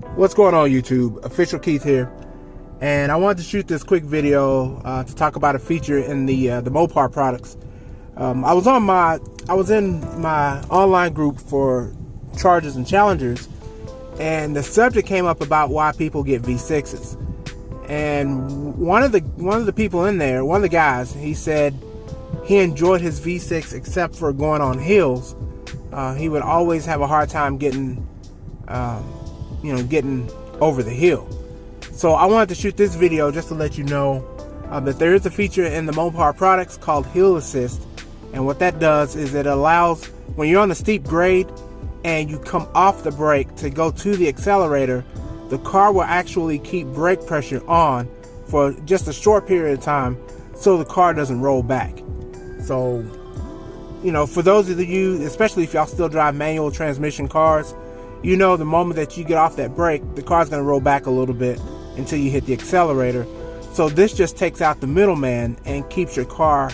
What's going on, YouTube? Official Keith here, and I wanted to shoot this quick video to talk about a feature in the Mopar products. I was in my online group for Chargers and Challengers, and the subject came up about why people get V6s. And one of the people in there, one of the guys, he said he enjoyed his V6 except for going on hills. He would always have a hard time getting over the hill. So I wanted to shoot this video just to let you know that there is a feature in the Mopar products called Hill Assist, and what that does is it allows, when you're on a steep grade and you come off the brake to go to the accelerator, the car will actually keep brake pressure on for just a short period of time so the car doesn't roll back. So, for those of you, especially if y'all still drive manual transmission cars, the moment that you get off that brake, the car's going to roll back a little bit until you hit the accelerator. So this just takes out the middleman and keeps your car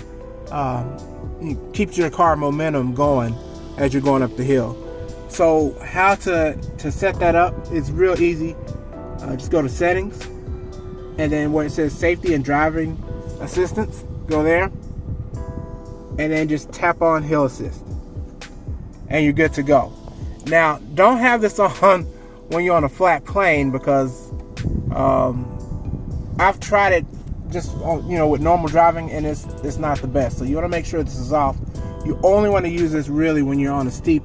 momentum going as you're going up the hill. So how to set that up is real easy. Just go to settings, and then where it says safety and driving assistance, go there, and then just tap on Hill Assist, and you're good to go. Now, don't have this on when you're on a flat plane, because I've tried it just with normal driving, and it's not the best. So you want to make sure this is off. You only want to use this really when you're on a steep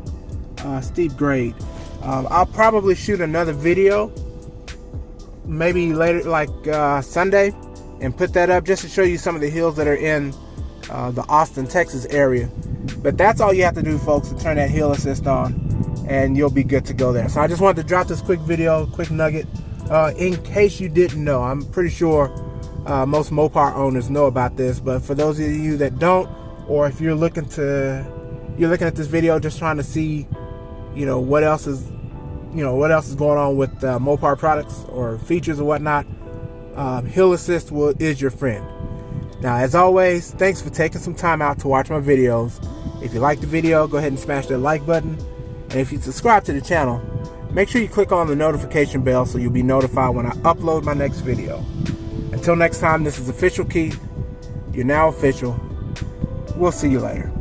grade. I'll probably shoot another video maybe later, like Sunday, and put that up just to show you some of the hills that are in the Austin, Texas area. But that's all you have to do, folks, to turn that Hill Assist on, and you'll be good to go there. So I just wanted to drop this quick video, quick nugget, in case you didn't know. I'm pretty sure most Mopar owners know about this, but for those of you that don't, or if you're looking at this video just trying to see what else is going on with Mopar products or features or whatnot, Hill Assist is your friend. Now, as always, thanks for taking some time out to watch my videos. If you like the video, go ahead and smash that like button. And if you subscribe to the channel, make sure you click on the notification bell so you'll be notified when I upload my next video. Until next time, this is Official Keith. You're now official. We'll see you later.